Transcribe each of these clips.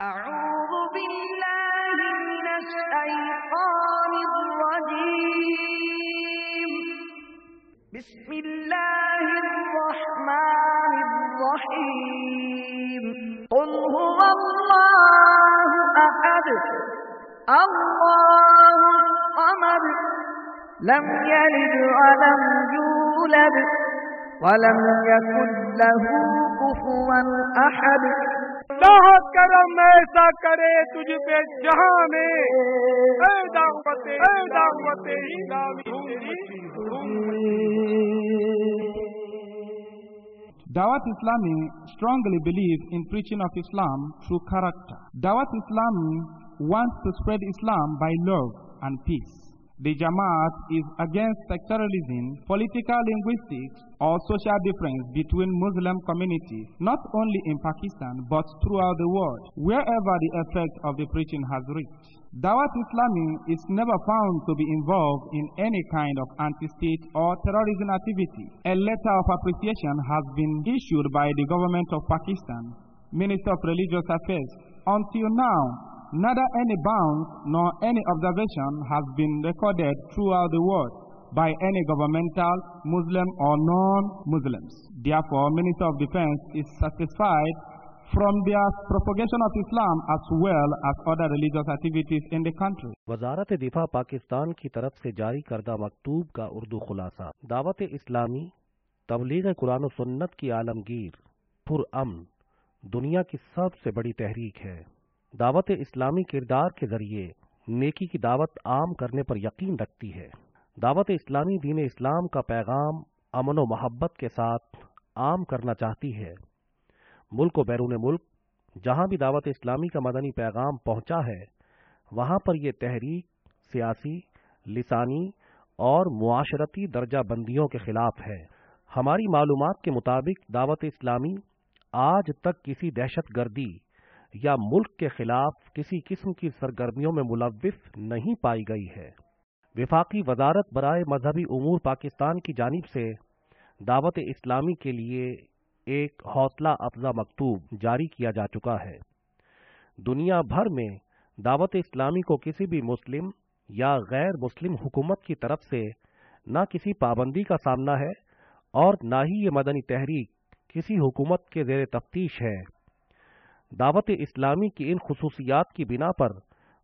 أعوذ بالله من الشيطان الرجيم. بسم الله الرحمن الرحيم. قل هو الله أحد الله الصمد لم يلد ولم يولد ولم يكن له كفوا أحد. اللہ کرم ایسا کرے تجھ پہ جہاں میں اے دعوت Dawat Islami strongly believes in preaching of Islam through character. Dawat Islami wants to spread Islam by love and peace. The Jamaat is against sectarianism, political linguistics, or social difference between Muslim communities, not only in Pakistan but throughout the world, wherever the effect of the preaching has reached. Dawat Islami is never found to be involved in any kind of anti-state or terrorism activity. A letter of appreciation has been issued by the government of Pakistan, Minister of Religious Affairs. Until now, neither any bounce nor any observation has been recorded throughout the world by any governmental, Muslim or non-Muslims. Therefore, Minister of Defense is satisfied from their propagation of Islam as well as other religious activities in the country. وزارت دفاع پاکستان کی طرف سے جاری کردہ مکتوب کا اردو خلاصہ. دعوت اسلامی تبلیغ قرآن و سنت کی عالمگیر پرامن دنیا کی سب سے بڑی تحریک ہے. دعوت اسلامی کردار کے ذریعے نیکی کی دعوت عام کرنے پر یقین رکھتی ہے. دعوت اسلامی دین اسلام کا پیغام امن و محبت کے ساتھ عام کرنا چاہتی ہے. ملک و بیرون ملک جہاں بھی دعوت اسلامی کا مدنی پیغام پہنچا ہے وہاں پر یہ تحریک سیاسی، لسانی اور معاشرتی درجہ بندیوں کے خلاف ہے. ہماری معلومات کے مطابق دعوت اسلامی آج تک کسی دہشت گردی یا ملک کے خلاف کسی قسم کی سرگرمیوں میں ملوث نہیں پائی گئی ہے. وفاقی وزارت برائے مذہبی امور پاکستان کی جانب سے دعوت اسلامی کے لیے ایک حوصلہ افزا مکتوب جاری کیا جا چکا ہے. دنیا بھر میں دعوت اسلامی کو کسی بھی مسلم یا غیر مسلم حکومت کی طرف سے نہ کسی پابندی کا سامنا ہے اور نہ ہی یہ مدنی تحریک کسی حکومت کے زیر تفتیش ہے. دعوت اسلامی کی ان خصوصیات کی بنا پر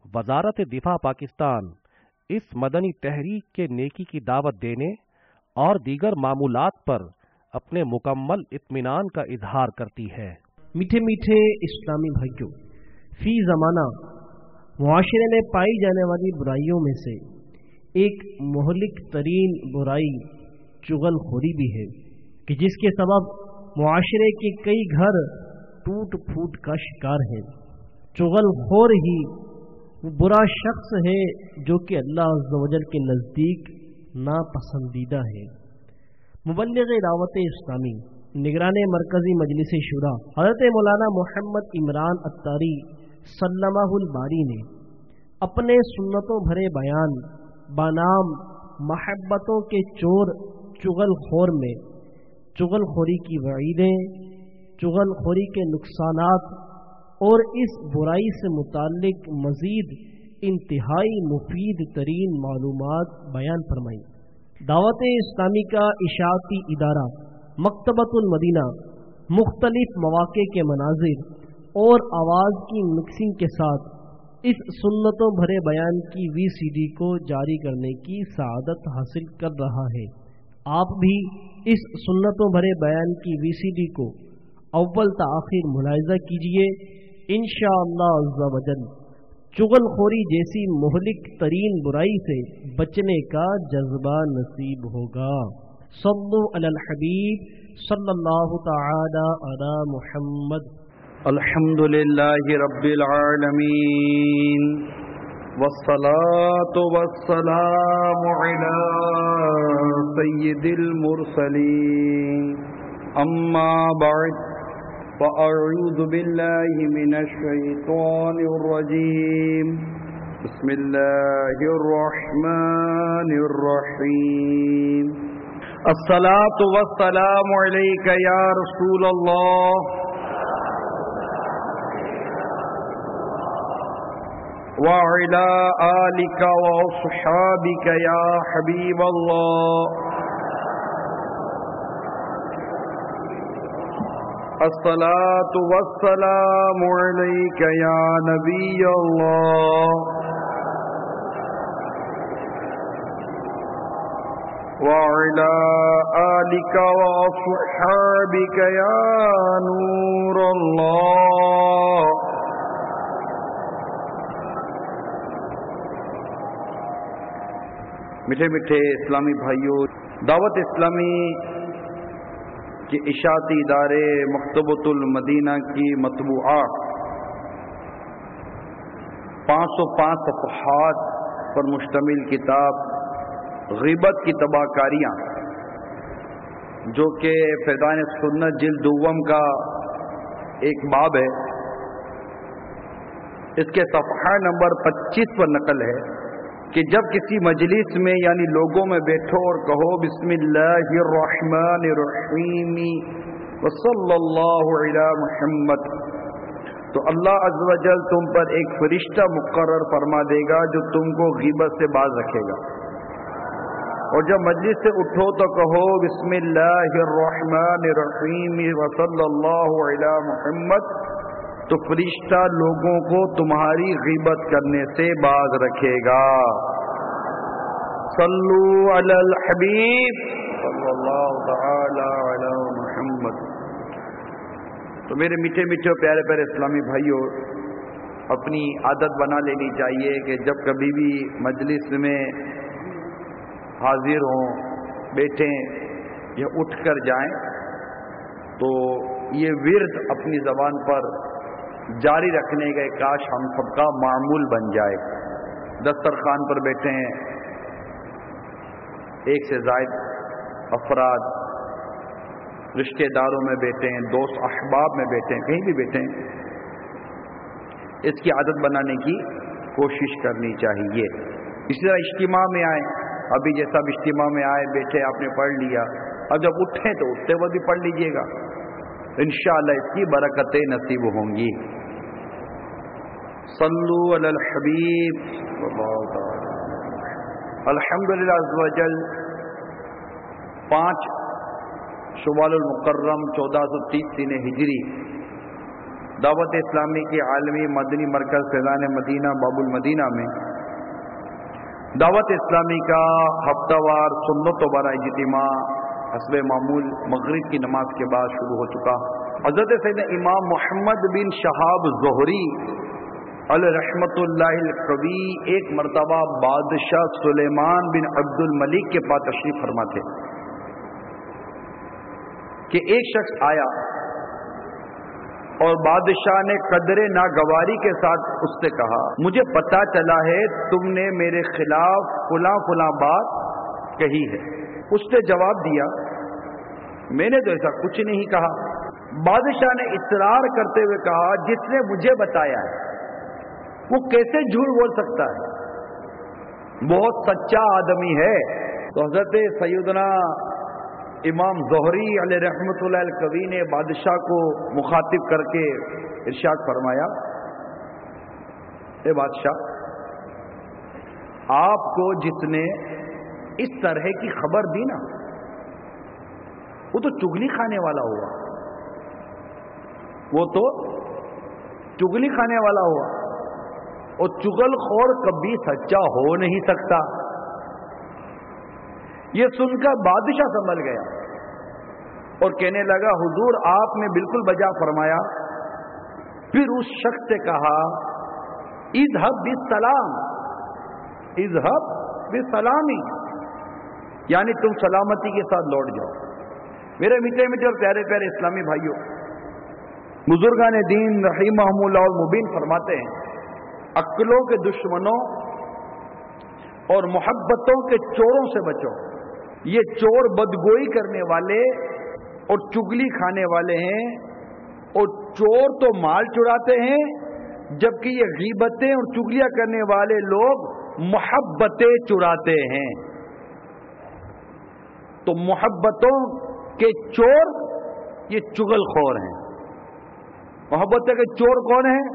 وزارت دفاع پاکستان اس مدنی تحریک کے نیکی کی دعوت دینے اور دیگر معمولات پر اپنے مکمل اطمینان کا اظہار کرتی ہے. میٹھے میٹھے اسلامی بھائیوں، فی زمانہ معاشرے میں پائی جانے والی برائیوں میں سے ایک مہلک ترین برائی چغل خوری بھی ہے کہ جس کے سبب معاشرے کے کئی گھر ٹوٹ پھوٹ کا شکار ہے. چغل خور ہی وہ برا شخص ہے جو کہ اللہ عز و جل کے نزدیک ناپسندیدہ ہے. مبلغ دعوت اسلامی نگران مرکزی مجلس شورا حضرت مولانا محمد عمران اتاری سلمہ الباری نے اپنے سنتوں بھرے بیان بنام محبتوں کے چور چغل خور میں چغل خوری کی وعیدیں، چغل خوری کے نقصانات اور اس برائی سے متعلق مزید انتہائی مفید ترین معلومات بیان فرمائی. دعوت اسلامی کا اشاعتی ادارہ مکتبۃ المدینہ مختلف مواقع کے مناظر اور آواز کی مکسنگ کے ساتھ اس سنتوں بھرے بیان کی VCD کو جاری کرنے کی سعادت حاصل کر رہا ہے. آپ بھی اس سنتوں بھرے بیان کی VCD کو اول تا آخر ملاحظہ کیجیے. انشاءاللہ عز و جل چغل خوری جیسی مہلک ترین برائی سے بچنے کا جذبہ نصیب ہوگا. صلو علی الحبیب صلی اللہ تعالی علی محمد. الحمدللہ رب العالمین والصلاة والسلام علی سید المرسلین. اما بعد فأعوذ بالله من الشيطان الرجيم. بسم الله الرحمن الرحيم. الصلاة والسلام عليك يا رسول الله وعلى آلك وأصحابك يا حبيب الله. الصلاة والسلام عليك يا نبي الله وعلى آلك وأصحابك يا نور الله. میٹھے میٹھے اسلامی بھائیوں، دعوت اسلامی کے اشاعتی ادارے مکتبۃ المدینہ کی مطبوعات 505 صفحات پر مشتمل کتاب غیبت کی تباہ کاریاں، جو کہ فیضان سنت جلد دوم کا ایک باب ہے، اس کے صفحہ نمبر 25 پر نقل ہے کہ جب کسی مجلس میں یعنی لوگوں میں بیٹھو اور کہو بسم اللہ الرحمن الرحیم وصلی اللہ علی محمد، تو اللہ عز و جل تم پر ایک فرشتہ مقرر فرما دے گا جو تم کو غیبت سے باز رکھے گا. اور جب مجلس سے اٹھو تو کہو بسم اللہ الرحمن الرحیم وصلی اللہ علی محمد، تو فرشتہ لوگوں کو تمہاری غیبت کرنے سے باز رکھے گا. صلو علی الحبیب صلی اللہ تعالی علی محمد. تو میرے میٹھے میٹھے پیارے پیارے اسلامی بھائیوں، اپنی عادت بنا لینی چاہیے کہ جب کبھی بھی مجلس میں حاضر ہوں، بیٹھیں یا اٹھ کر جائیں، تو یہ ورد اپنی زبان پر جاری رکھنے کا کاش ہم سب کا معمول بن جائے. دسترخوان پر بیٹھے ہیں، ایک سے زائد افراد رشتہ داروں میں بیٹھے ہیں، دوست احباب میں بیٹھے ہیں، کہیں بھی بیٹھے ہیں، اس کی عادت بنانے کی کوشش کرنی چاہیے. اسی طرح اجتماع میں آئیں، ابھی جیسا بھی اجتماع میں آئے بیٹھے آپ نے پڑھ لیا، اب جب اٹھیں تو اٹھتے وقت بھی پڑھ لیجئے گا، انشاءاللہ اس کی برکتیں نصیب ہوں گی. صلو علی الحبیب. الحمدللہ عز و جل 5 شوال المکرم 1430 ہجری دعوت اسلامی کے عالمی مدنی مرکز فیضان مدینہ باب المدینہ میں دعوت اسلامی کا ہفتہ وار سنت و برا اجتماع حسب معمول مغرب کی نماز کے بعد شروع ہو چکا. حضرت سیدنا امام محمد بن شہاب زہری علیہ رحمت اللہ القوی ایک مرتبہ بادشاہ سلیمان بن عبد الملک کے پاس تشریف فرما تھے کہ ایک شخص آیا اور بادشاہ نے قدر ناگواری کے ساتھ اس سے کہا، مجھے پتا چلا ہے تم نے میرے خلاف فلاں فلاں بات کہی ہے. اس نے جواب دیا، میں نے تو ایسا کچھ نہیں کہا. بادشاہ نے اصرار کرتے ہوئے کہا، جس نے مجھے بتایا ہے وہ کیسے جھوٹ بول سکتا ہے، بہت سچا آدمی ہے. تو حضرت سیدنا امام زہری علیہ رحمت اللہ القوی نے بادشاہ کو مخاطب کر کے ارشاد فرمایا، اے بادشاہ، آپ کو جس نے اس طرح کی خبر دی نا، وہ تو چگلی کھانے والا ہوا، وہ تو چگلی کھانے والا ہوا، اور چگل خور کبھی سچا ہو نہیں سکتا. یہ سن کر بادشاہ سنبھل گیا اور کہنے لگا، حضور آپ نے بالکل بجا فرمایا. پھر اس شخص سے کہا، اذهب بالسلام، اذهب بالسلامی، یعنی تم سلامتی کے ساتھ لوٹ جاؤ. میرے میٹھے میٹھے اور پیارے پیارے اسلامی بھائیوں، بزرگان دین رحمہم اللہ المبین فرماتے ہیں، عقلوں کے دشمنوں اور محبتوں کے چوروں سے بچو. یہ چور بدگوئی کرنے والے اور چگلی کھانے والے ہیں، اور چور تو مال چراتے ہیں، جبکہ یہ غیبتیں اور چگلیاں کرنے والے لوگ محبتیں چراتے ہیں. تو محبتوں کے چور یہ چگل خور ہیں. محبتوں کے چور کون ہیں؟